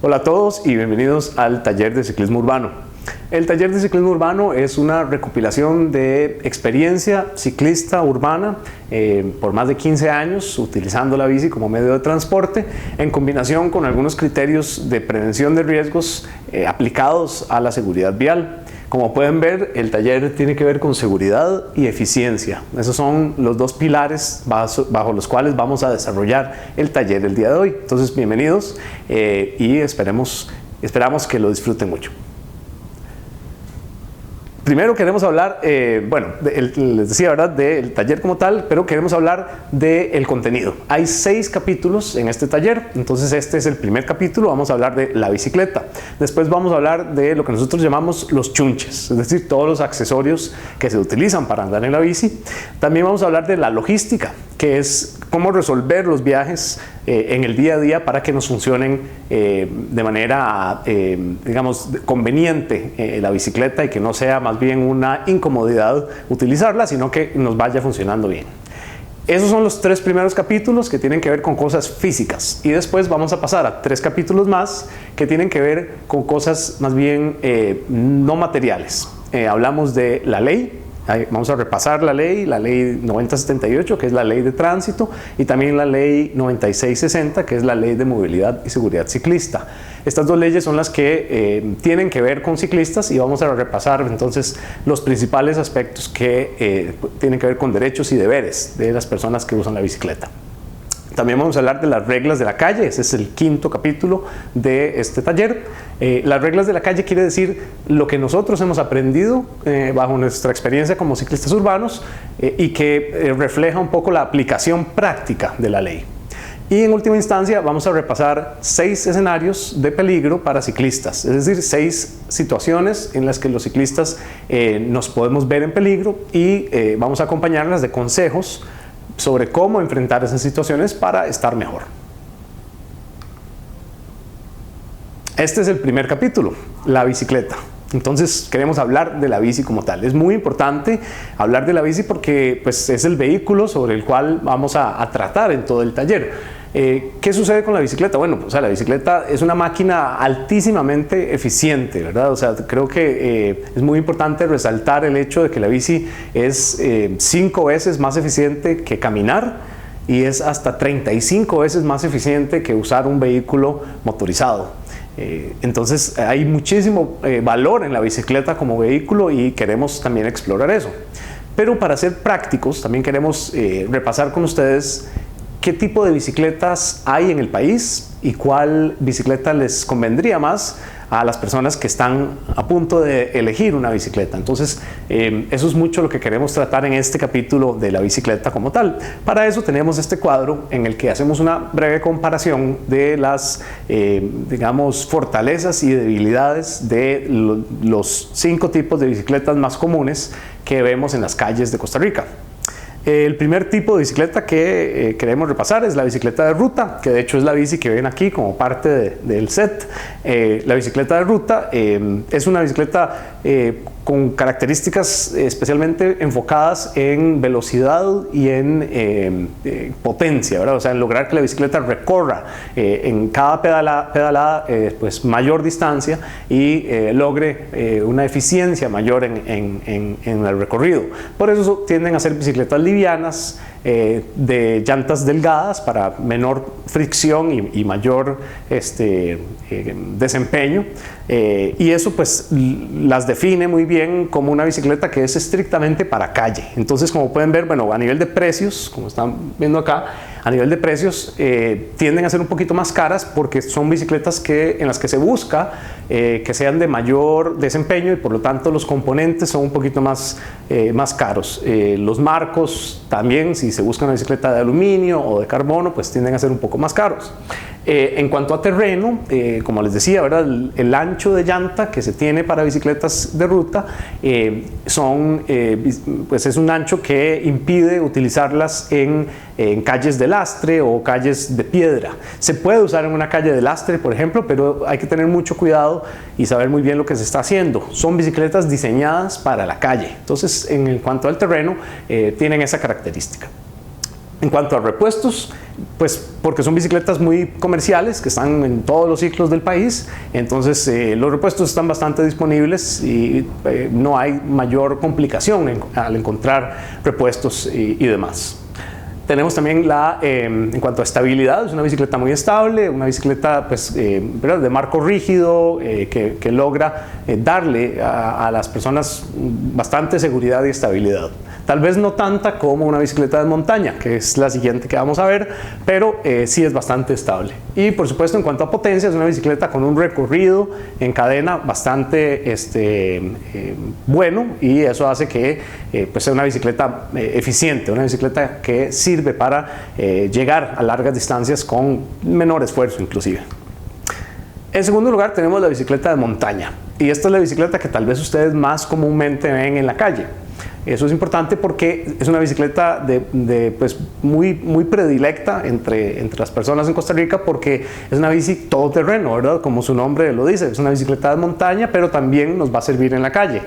Hola a todos y bienvenidos al taller de ciclismo urbano. El taller de ciclismo urbano es una recopilación de experiencia ciclista urbana por más de 15 años utilizando la bici como medio de transporte en combinación con algunos criterios de prevención de riesgos aplicados a la seguridad vial. Como pueden ver, el taller tiene que ver con seguridad y eficiencia. Esos son los dos pilares bajo los cuales vamos a desarrollar el taller el día de hoy. Entonces, bienvenidos y esperamos que lo disfruten mucho. Primero queremos hablar, les decía, ¿verdad?, del taller como tal, pero queremos hablar del contenido. Hay 6 capítulos en este taller, entonces este es el primer capítulo, vamos a hablar de la bicicleta. Después vamos a hablar de lo que nosotros llamamos los chunches, es decir, todos los accesorios que se utilizan para andar en la bici. También vamos a hablar de la logística, que es cómo resolver los viajes en el día a día para que nos funcionen de manera, conveniente la bicicleta y que no sea más bien una incomodidad utilizarla, sino que nos vaya funcionando bien. Esos son los 3 primeros capítulos que tienen que ver con cosas físicas y después vamos a pasar a 3 capítulos más que tienen que ver con cosas más bien no materiales. Hablamos de la ley. Vamos a repasar la ley 9078, que es la ley de tránsito, y también la ley 9660, que es la ley de movilidad y seguridad ciclista. Estas 2 leyes son las que tienen que ver con ciclistas y vamos a repasar entonces los principales aspectos que tienen que ver con derechos y deberes de las personas que usan la bicicleta. También vamos a hablar de las reglas de la calle, ese es el 5º capítulo de este taller. Las reglas de la calle quiere decir lo que nosotros hemos aprendido bajo nuestra experiencia como ciclistas urbanos y que refleja un poco la aplicación práctica de la ley. Y en última instancia vamos a repasar 6 escenarios de peligro para ciclistas, es decir, 6 situaciones en las que los ciclistas nos podemos ver en peligro y vamos a acompañarlas de consejos sobre cómo enfrentar esas situaciones para estar mejor. Este es el primer capítulo, la bicicleta. Entonces queremos hablar de la bici como tal. Es muy importante hablar de la bici porque pues, es el vehículo sobre el cual vamos a tratar en todo el taller. ¿Qué sucede con la bicicleta? Bueno, la bicicleta es una máquina altísimamente eficiente, ¿verdad? O sea, creo que es muy importante resaltar el hecho de que la bici es 5 veces más eficiente que caminar y es hasta 35 veces más eficiente que usar un vehículo motorizado. Entonces hay muchísimo valor en la bicicleta como vehículo y queremos también explorar eso. Pero para ser prácticos, también queremos repasar con ustedes qué tipo de bicicletas hay en el país y cuál bicicleta les convendría más a las personas que están a punto de elegir una bicicleta. Entonces, eso es mucho lo que queremos tratar en este capítulo de la bicicleta como tal. Para eso tenemos este cuadro en el que hacemos una breve comparación de las, fortalezas y debilidades de los 5 tipos de bicicletas más comunes que vemos en las calles de Costa Rica. El primer tipo de bicicleta que queremos repasar es la bicicleta de ruta, que de hecho es la bici que ven aquí como parte del set. La bicicleta de ruta es una bicicleta con características especialmente enfocadas en velocidad y en potencia, ¿verdad? O sea, en lograr que la bicicleta recorra en cada pedalada pues mayor distancia y logre una eficiencia mayor en el recorrido. Por eso tienden a ser bicicletas livianas, de llantas delgadas para menor fricción y mayor desempeño, y eso pues las define muy bien como una bicicleta que es estrictamente para calle. Entonces, como pueden ver, bueno, a nivel de precios, como están viendo acá, a nivel de precios tienden a ser un poquito más caras porque son bicicletas en las que se busca que sean de mayor desempeño y por lo tanto los componentes son un poquito más caros. Los marcos también, si se busca una bicicleta de aluminio o de carbono, pues tienden a ser un poco más caros. En cuanto a terreno, como les decía, ¿verdad? El ancho de llanta que se tiene para bicicletas de ruta pues es un ancho que impide utilizarlas en calles de lastre o calles de piedra. Se puede usar en una calle de lastre, por ejemplo, pero hay que tener mucho cuidado y saber muy bien lo que se está haciendo. Son bicicletas diseñadas para la calle. Entonces, en cuanto al terreno, tienen esa característica. En cuanto a repuestos, pues porque son bicicletas muy comerciales que están en todos los ciclos del país, entonces los repuestos están bastante disponibles y no hay mayor complicación al encontrar repuestos y demás. Tenemos también en cuanto a estabilidad, es una bicicleta muy estable, una bicicleta pues, ¿verdad? De marco rígido que logra darle a las personas bastante seguridad y estabilidad. Tal vez no tanta como una bicicleta de montaña, que es la siguiente que vamos a ver, pero sí es bastante estable. Y por supuesto, en cuanto a potencia, es una bicicleta con un recorrido en cadena bastante bueno, y eso hace que pues sea una bicicleta eficiente, una bicicleta que sirve para llegar a largas distancias con menor esfuerzo inclusive. En segundo lugar tenemos la bicicleta de montaña, y esta es la bicicleta que tal vez ustedes más comúnmente ven en la calle. Eso es importante porque es una bicicleta pues muy predilecta entre las personas en Costa Rica, porque es una bici todoterreno, ¿verdad? Como su nombre lo dice, es una bicicleta de montaña, pero también nos va a servir en la calle.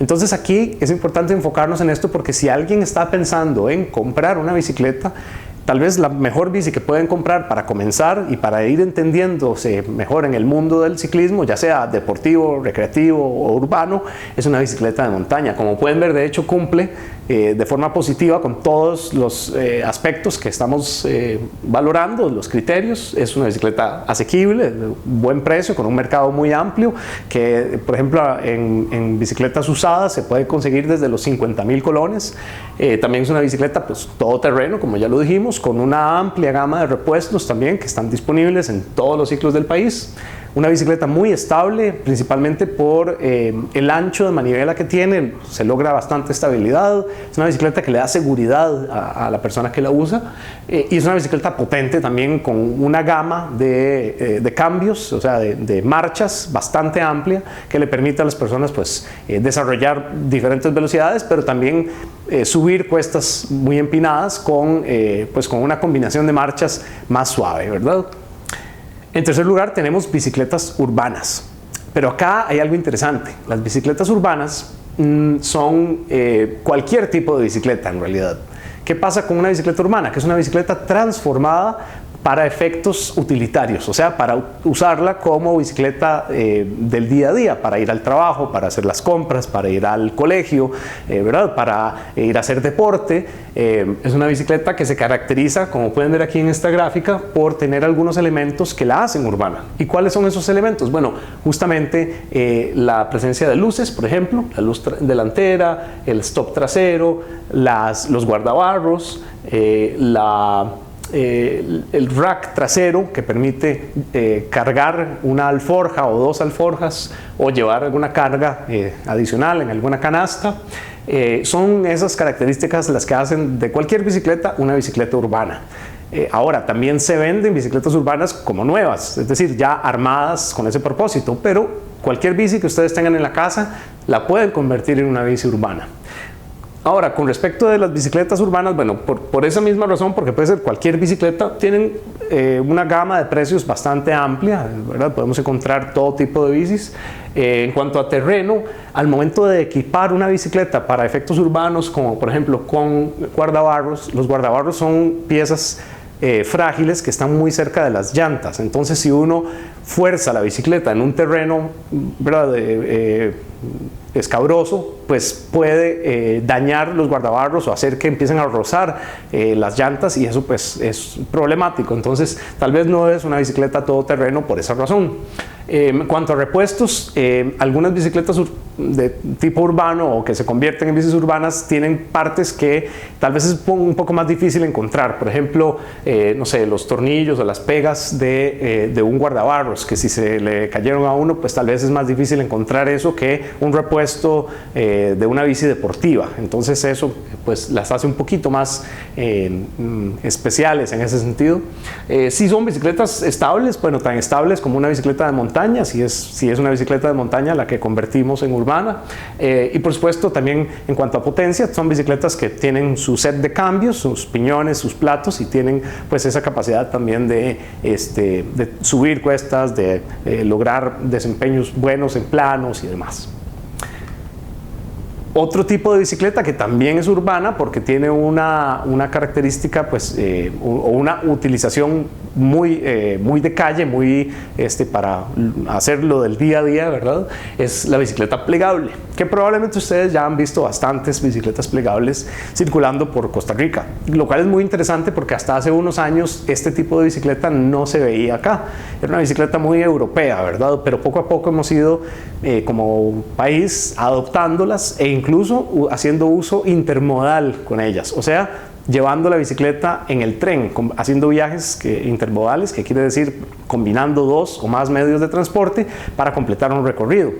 Entonces aquí es importante enfocarnos en esto, porque si alguien está pensando en comprar una bicicleta, tal vez la mejor bici que pueden comprar para comenzar y para ir entendiéndose mejor en el mundo del ciclismo, ya sea deportivo, recreativo o urbano, es una bicicleta de montaña. Como pueden ver, de hecho cumple de forma positiva con todos los aspectos que estamos valorando, los criterios. Es una bicicleta asequible, de buen precio, con un mercado muy amplio, que por ejemplo en bicicletas usadas se puede conseguir desde los 50,000 colones. También es una bicicleta pues todoterreno, como ya lo dijimos, con una amplia gama de repuestos también que están disponibles en todos los ciclos del país. Una bicicleta muy estable, principalmente por el ancho de manivela que tiene, se logra bastante estabilidad. Es una bicicleta que le da seguridad a la persona que la usa, y es una bicicleta potente también, con una gama de cambios, o sea, de marchas bastante amplia, que le permite a las personas pues, desarrollar diferentes velocidades, pero también subir cuestas muy empinadas con una combinación de marchas más suave, ¿verdad? En tercer lugar tenemos bicicletas urbanas, pero acá hay algo interesante. Las bicicletas urbanas son cualquier tipo de bicicleta en realidad. ¿Qué pasa con una bicicleta urbana? Que es una bicicleta transformada para efectos utilitarios, o sea, para usarla como bicicleta del día a día, para ir al trabajo, para hacer las compras, para ir al colegio, ¿verdad? Para ir a hacer deporte. Es una bicicleta que se caracteriza, como pueden ver aquí en esta gráfica, por tener algunos elementos que la hacen urbana. ¿Y cuáles son esos elementos? Bueno, justamente la presencia de luces, por ejemplo, la luz delantera, el stop trasero, los guardabarros, el rack trasero que permite cargar una alforja o dos alforjas, o llevar alguna carga adicional en alguna canasta. Son esas características las que hacen de cualquier bicicleta una bicicleta urbana. Ahora, también se venden bicicletas urbanas como nuevas, es decir, ya armadas con ese propósito, pero cualquier bici que ustedes tengan en la casa la pueden convertir en una bici urbana. Ahora, con respecto de las bicicletas urbanas, bueno, por esa misma razón, porque puede ser cualquier bicicleta, tienen una gama de precios bastante amplia, ¿verdad? Podemos encontrar todo tipo de bicis. En cuanto a terreno, al momento de equipar una bicicleta para efectos urbanos, como por ejemplo con guardabarros, los guardabarros son piezas frágiles que están muy cerca de las llantas. Entonces, si uno fuerza la bicicleta en un terreno, ¿verdad? Escabroso, pues puede dañar los guardabarros o hacer que empiecen a rozar las llantas, y eso pues es problemático. Entonces tal vez no es una bicicleta todoterreno por esa razón. En cuanto a repuestos, algunas bicicletas de tipo urbano o que se convierten en bicis urbanas tienen partes que tal vez es un poco más difícil encontrar. Por ejemplo, no sé, los tornillos o las pegas de un guardabarros, que si se le cayeron a uno, pues tal vez es más difícil encontrar eso que un repuesto de una bici deportiva. Entonces eso pues las hace un poquito más especiales en ese sentido. Si son bicicletas estables, bueno, tan estables como una bicicleta de montaña, si es una bicicleta de montaña la que convertimos en urbana. Y por supuesto también en cuanto a potencia, son bicicletas que tienen su set de cambios, sus piñones, sus platos, y tienen pues esa capacidad también de subir cuestas, de lograr desempeños buenos en planos y demás. Otro tipo de bicicleta que también es urbana porque tiene una característica pues, o una utilización muy de calle, muy para hacerlo del día a día, ¿verdad? Es la bicicleta plegable, que probablemente ustedes ya han visto bastantes bicicletas plegables circulando por Costa Rica, lo cual es muy interesante porque hasta hace unos años este tipo de bicicleta no se veía acá. Era una bicicleta muy europea, ¿verdad? Pero poco a poco hemos ido como país adoptándolas e incluso haciendo uso intermodal con ellas, o sea, llevando la bicicleta en el tren, haciendo viajes intermodales, que quiere decir combinando dos o más medios de transporte para completar un recorrido.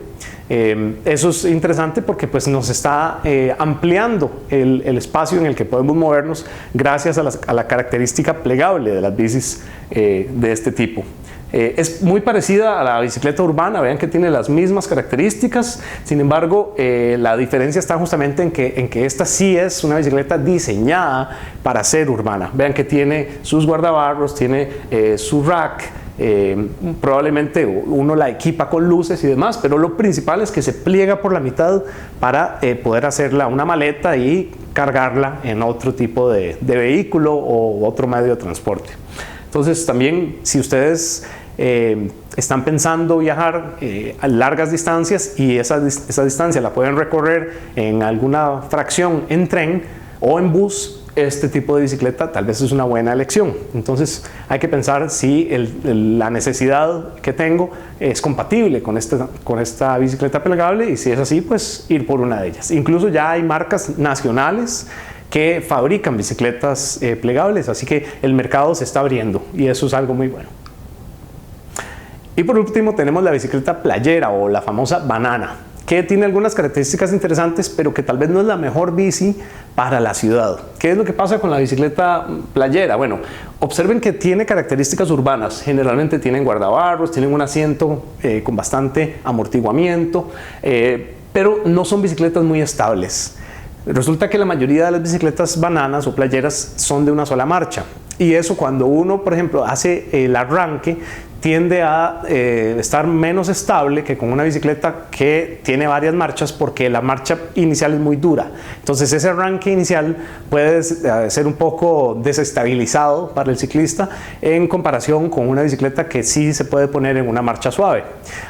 Eso es interesante porque pues, nos está ampliando el espacio en el que podemos movernos gracias a la característica plegable de las bicis de este tipo. Es muy parecida a la bicicleta urbana, vean que tiene las mismas características, sin embargo la diferencia está justamente en que esta sí es una bicicleta diseñada para ser urbana. Vean que tiene sus guardabarros, tiene su rack, probablemente uno la equipa con luces y demás, pero lo principal es que se pliega por la mitad para poder hacerla una maleta y cargarla en otro tipo de vehículo o otro medio de transporte. Entonces también si ustedes están pensando viajar a largas distancias y esa distancia la pueden recorrer en alguna fracción en tren o en bus, este tipo de bicicleta tal vez es una buena elección. Entonces hay que pensar si la necesidad que tengo es compatible con esta bicicleta plegable, y si es así, pues ir por una de ellas. Incluso ya hay marcas nacionales que fabrican bicicletas plegables, así que el mercado se está abriendo y eso es algo muy bueno. Y por último tenemos la bicicleta playera o la famosa banana, que tiene algunas características interesantes, pero que tal vez no es la mejor bici para la ciudad. ¿Qué es lo que pasa con la bicicleta playera? Bueno, observen que tiene características urbanas. Generalmente tienen guardabarros, tienen un asiento con bastante amortiguamiento, pero no son bicicletas muy estables. Resulta que la mayoría de las bicicletas bananas o playeras son de una sola marcha, y eso cuando uno, por ejemplo, hace el arranque, tiende a estar menos estable que con una bicicleta que tiene varias marchas, porque la marcha inicial es muy dura. Entonces ese arranque inicial puede ser un poco desestabilizado para el ciclista en comparación con una bicicleta que sí se puede poner en una marcha suave.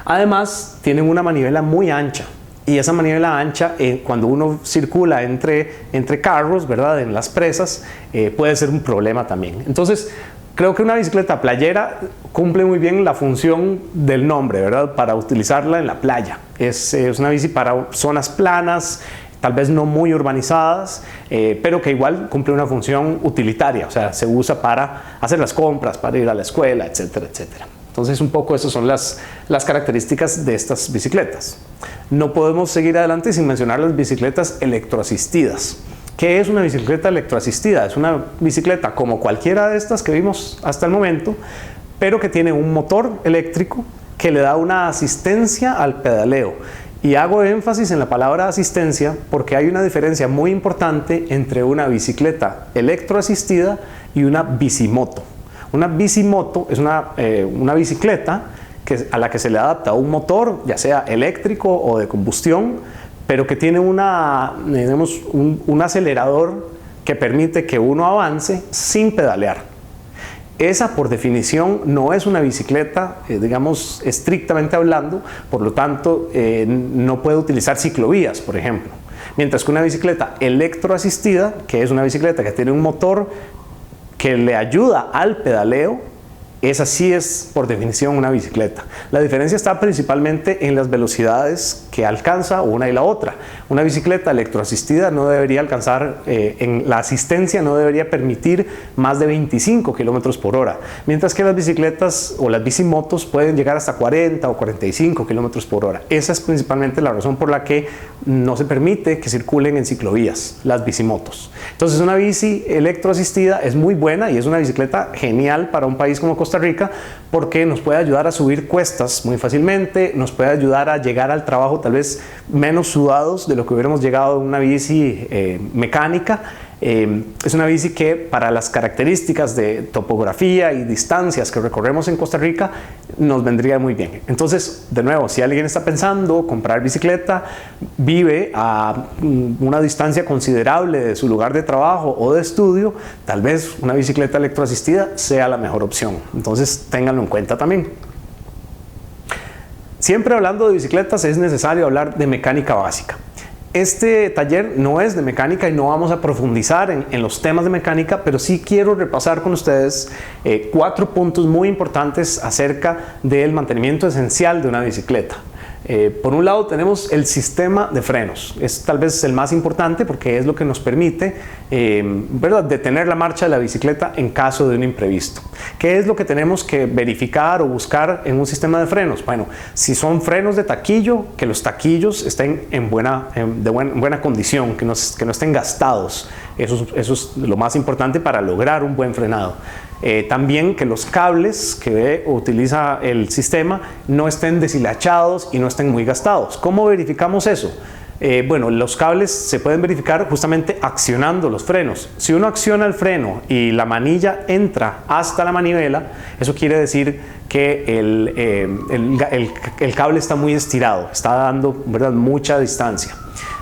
Además tienen una manivela muy ancha, y esa manivela ancha cuando uno circula entre carros, ¿verdad?, en las presas, puede ser un problema también. Entonces creo que una bicicleta playera cumple muy bien la función del nombre, ¿verdad?, para utilizarla en la playa. Es una bici para zonas planas, tal vez no muy urbanizadas, pero que igual cumple una función utilitaria, o sea, se usa para hacer las compras, para ir a la escuela, etcétera, etcétera. Entonces un poco esas son las características de estas bicicletas. No podemos seguir adelante sin mencionar las bicicletas electroasistidas. ¿Qué es una bicicleta electroasistida? Es una bicicleta como cualquiera de estas que vimos hasta el momento, pero que tiene un motor eléctrico que le da una asistencia al pedaleo. Y hago énfasis en la palabra asistencia porque hay una diferencia muy importante entre una bicicleta electroasistida y una bicimoto. Una bicimoto es una bicicleta a la que se le adapta un motor, ya sea eléctrico o de combustión, pero que tiene un acelerador que permite que uno avance sin pedalear. Esa, por definición, no es una bicicleta, digamos, estrictamente hablando, por lo tanto, no puede utilizar ciclovías, por ejemplo. Mientras que una bicicleta electroasistida, que es una bicicleta que tiene un motor que le ayuda al pedaleo, esa sí es por definición una bicicleta. La diferencia está principalmente en las velocidades que alcanza una y la otra. Una bicicleta electroasistida no debería alcanzar, en la asistencia no debería permitir más de 25 kilómetros por hora, mientras que las bicicletas o las bicimotos pueden llegar hasta 40 o 45 kilómetros por hora. Esa es principalmente la razón por la que no se permite que circulen en ciclovías las bicimotos. Entonces una bici electroasistida es muy buena y es una bicicleta genial para un país como Costa Rica, porque nos puede ayudar a subir cuestas muy fácilmente, nos puede ayudar a llegar al trabajo tal vez menos sudados de lo que hubiéramos llegado en una bici mecánica, Es una bici que para las características de topografía y distancias que recorremos en Costa Rica nos vendría muy bien. Entonces, de nuevo, si alguien está pensando comprar bicicleta, vive a una distancia considerable de su lugar de trabajo o de estudio, tal vez una bicicleta electroasistida sea la mejor opción. Entonces, ténganlo en cuenta también. Siempre hablando de bicicletas es necesario hablar de mecánica básica. Este taller no es de mecánica y no vamos a profundizar en los temas de mecánica, pero sí quiero repasar con ustedes 4 puntos muy importantes acerca del mantenimiento esencial de una bicicleta. Por un lado tenemos el sistema de frenos. Es tal vez el más importante porque es lo que nos permite detener la marcha de la bicicleta en caso de un imprevisto. ¿Qué es lo que tenemos que verificar o buscar en un sistema de frenos? Bueno, si son frenos de taquillo, que los taquillos estén en buena condición, que no estén gastados. Eso es lo más importante para lograr un buen frenado. También que los cables que utiliza el sistema no estén deshilachados y no estén muy gastados. ¿Cómo verificamos eso? Bueno, los cables se pueden verificar justamente accionando los frenos. Si uno acciona el freno y la manilla entra hasta la manivela, eso quiere decir que el cable está muy estirado, está dando, ¿verdad?, mucha distancia.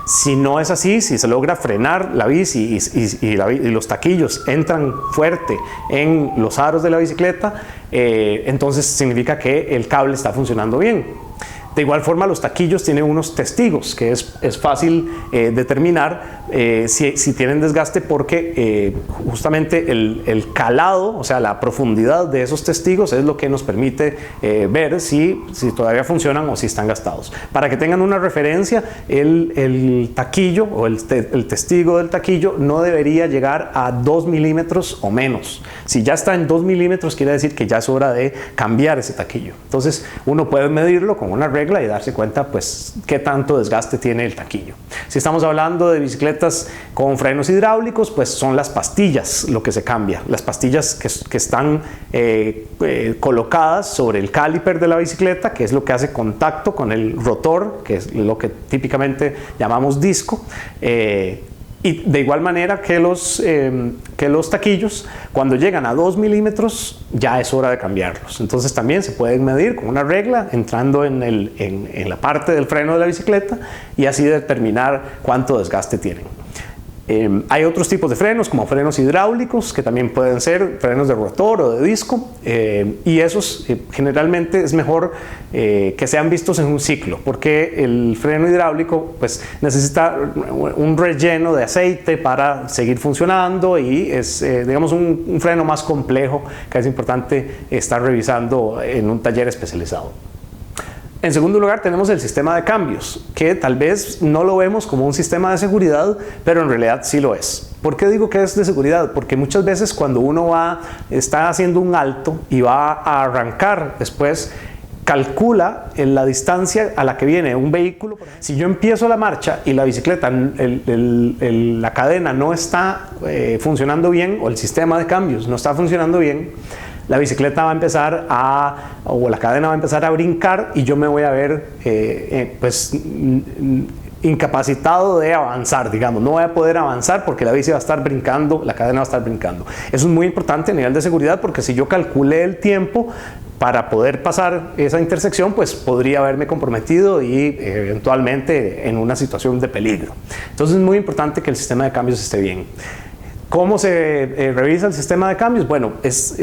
Si no es así, si se logra frenar la bici y los taquillos entran fuerte en los aros de la bicicleta, entonces significa que el cable está funcionando bien. De igual forma, los taquillos tienen unos testigos que es fácil determinar si tienen desgaste porque justamente el calado, o sea, la profundidad de esos testigos es lo que nos permite ver si todavía funcionan o si están gastados. Para que tengan una referencia, el taquillo o el testigo del taquillo no debería llegar a 2 milímetros o menos. Si ya está en 2 milímetros, quiere decir que ya es hora de cambiar ese taquillo. Entonces, uno puede medirlo con una regla y darse cuenta pues qué tanto desgaste tiene el taquillo. Si estamos hablando de bicicletas con frenos hidráulicos, pues son las pastillas lo que se cambia, las pastillas que están colocadas sobre el caliper de la bicicleta, que es lo que hace contacto con el rotor, que es lo que típicamente llamamos disco. Y de igual manera que los taquillos, cuando llegan a 2 milímetros, ya es hora de cambiarlos. Entonces también se pueden medir con una regla, entrando en la parte del freno de la bicicleta y así determinar cuánto desgaste tienen. Hay otros tipos de frenos, como frenos hidráulicos, que también pueden ser frenos de rotor o de disco, y esos generalmente es mejor que sean vistos en un ciclo, porque el freno hidráulico pues necesita un relleno de aceite para seguir funcionando y es digamos un freno más complejo que es importante estar revisando en un taller especializado. En segundo lugar, tenemos el sistema de cambios, que tal vez no lo vemos como un sistema de seguridad, pero en realidad sí lo es. ¿Por qué digo que es de seguridad? Porque muchas veces cuando uno está haciendo un alto y va a arrancar después, calcula en la distancia a la que viene un vehículo. Si yo empiezo la marcha y la bicicleta, la cadena no está funcionando bien, o el sistema de cambios no está funcionando bien, la bicicleta va a empezar o la cadena va a empezar a brincar y yo me voy a ver pues incapacitado de avanzar, digamos. No voy a poder avanzar porque la bici va a estar brincando, la cadena va a estar brincando. Eso es muy importante a nivel de seguridad, porque si yo calculé el tiempo para poder pasar esa intersección, pues podría haberme comprometido y eventualmente en una situación de peligro. Entonces es muy importante que el sistema de cambios esté bien. ¿Cómo se revisa el sistema de cambios? Bueno,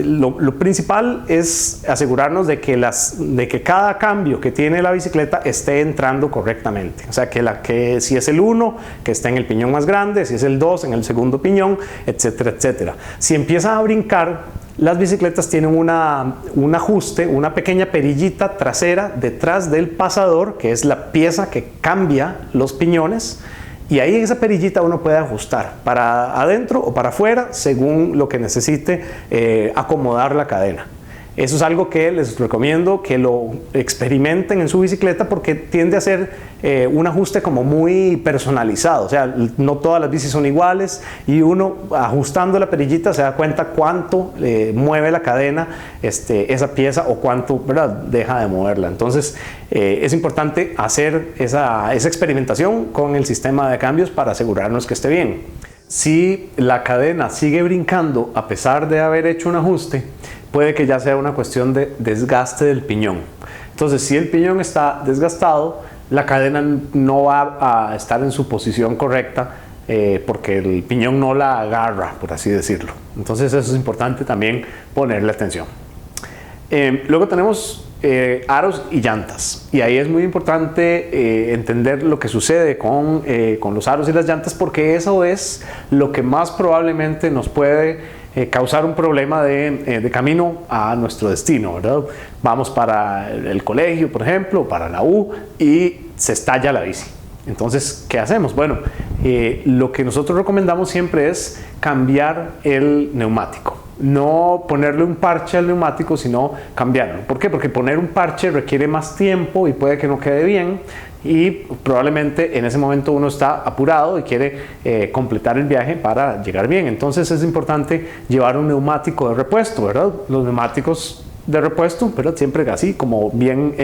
lo principal es asegurarnos de que cada cambio que tiene la bicicleta esté entrando correctamente. O sea, que si es el 1, que esté en el piñón más grande, si es el 2, en el segundo piñón, etcétera, etcétera. Si empieza a brincar, las bicicletas tienen un ajuste, una pequeña perillita trasera detrás del pasador, que es la pieza que cambia los piñones. Y ahí en esa perillita uno puede ajustar para adentro o para afuera según lo que necesite acomodar la cadena. Eso es algo que les recomiendo que lo experimenten en su bicicleta, porque tiende a ser un ajuste como muy personalizado. O sea, no todas las bicis son iguales y uno ajustando la perillita se da cuenta cuánto mueve la cadena esa pieza o cuánto, ¿verdad?, deja de moverla. Entonces es importante hacer esa experimentación con el sistema de cambios para asegurarnos que esté bien. si la cadena sigue brincando a pesar de haber hecho un ajuste, puede que ya sea una cuestión de desgaste del piñón. Entonces, si el piñón está desgastado, la cadena no va a estar en su posición correcta porque el piñón no la agarra, por así decirlo. Entonces, eso es importante también ponerle atención. Luego tenemos aros y llantas, y ahí es muy importante entender lo que sucede con los aros y las llantas, porque eso es lo que más probablemente nos puede causar un problema de camino a nuestro destino, ¿verdad? Vamos para el colegio, por ejemplo, para la U, y se estalla la bici. Entonces, ¿qué hacemos? Bueno, lo que nosotros recomendamos siempre es cambiar el neumático. No ponerle un parche al neumático, sino cambiarlo. ¿Por qué? Porque poner un parche requiere más tiempo y puede que no quede bien, y probablemente en ese momento uno está apurado y quiere completar el viaje para llegar bien. Entonces es importante llevar un neumático de repuesto, ¿verdad? Los neumáticos de repuesto, pero siempre así como bien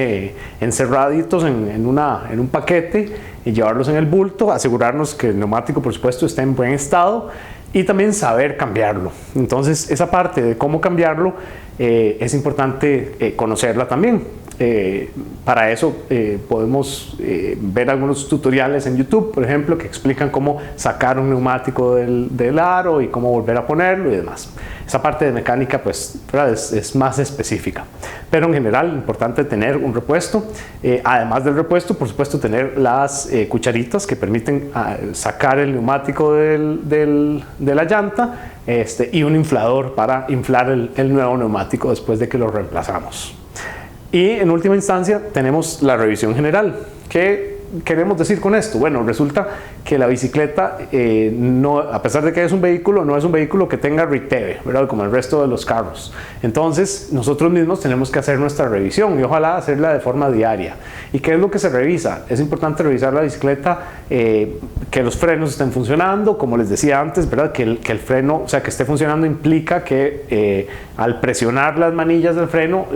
encerraditos en un paquete, y llevarlos en el bulto, asegurarnos que el neumático, por supuesto, esté en buen estado, y también saber cambiarlo. Entonces, esa parte de cómo cambiarlo es importante conocerla también. Para eso podemos ver algunos tutoriales en YouTube, por ejemplo, que explican cómo sacar un neumático del aro y cómo volver a ponerlo y demás. Esa parte de mecánica, pues, es más específica, pero en general importante tener un repuesto. Además del repuesto, por supuesto, tener las cucharitas que permiten sacar el neumático de la llanta, y un inflador para inflar el nuevo neumático después de que lo reemplazamos. Y en última instancia tenemos la revisión general. ¿Qué queremos decir con esto? Bueno, resulta que la bicicleta, a pesar de que es un vehículo, no es un vehículo que tenga RITEVE, ¿verdad? Como el resto de los carros. Entonces, nosotros mismos tenemos que hacer nuestra revisión, y ojalá hacerla de forma diaria. ¿Y qué es lo que se revisa? Es importante revisar la bicicleta, que los frenos estén funcionando, como les decía antes, ¿verdad? Que el freno, o sea, que esté funcionando implica que al presionar las manillas del freno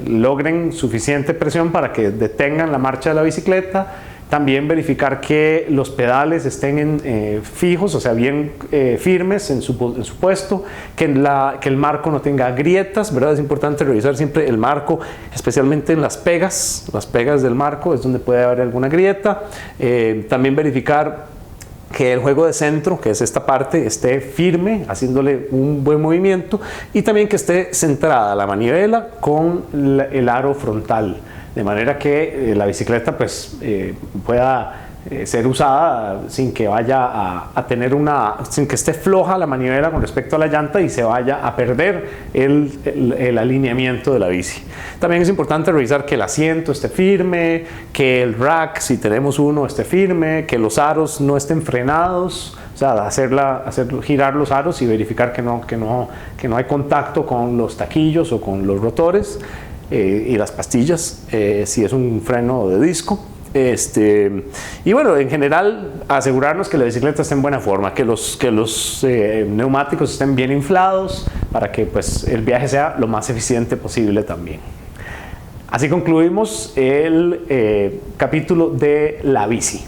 logren suficiente presión para que detengan la marcha de la bicicleta. También verificar que los pedales estén fijos, o sea, bien firmes en su puesto, que el marco no tenga grietas, ¿verdad? Es importante revisar siempre el marco, especialmente en las pegas del marco, es donde puede haber alguna grieta. También verificar que el juego de centro, que es esta parte, esté firme, haciéndole un buen movimiento, y también que esté centrada la manivela con el aro frontal, de manera que la bicicleta pues pueda ser usada sin que vaya a tener sin que esté floja la manivela con respecto a la llanta y se vaya a perder el alineamiento de la bici. También es importante revisar que el asiento esté firme, que el rack, si tenemos uno, esté firme, que los aros no estén frenados, o sea, hacer girar los aros y verificar que no hay contacto con los taquillos o con los rotores. Y las pastillas, si es un freno de disco. Y bueno, en general asegurarnos que la bicicleta esté en buena forma, que los neumáticos estén bien inflados, para que pues el viaje sea lo más eficiente posible también. Así concluimos el capítulo de la bici.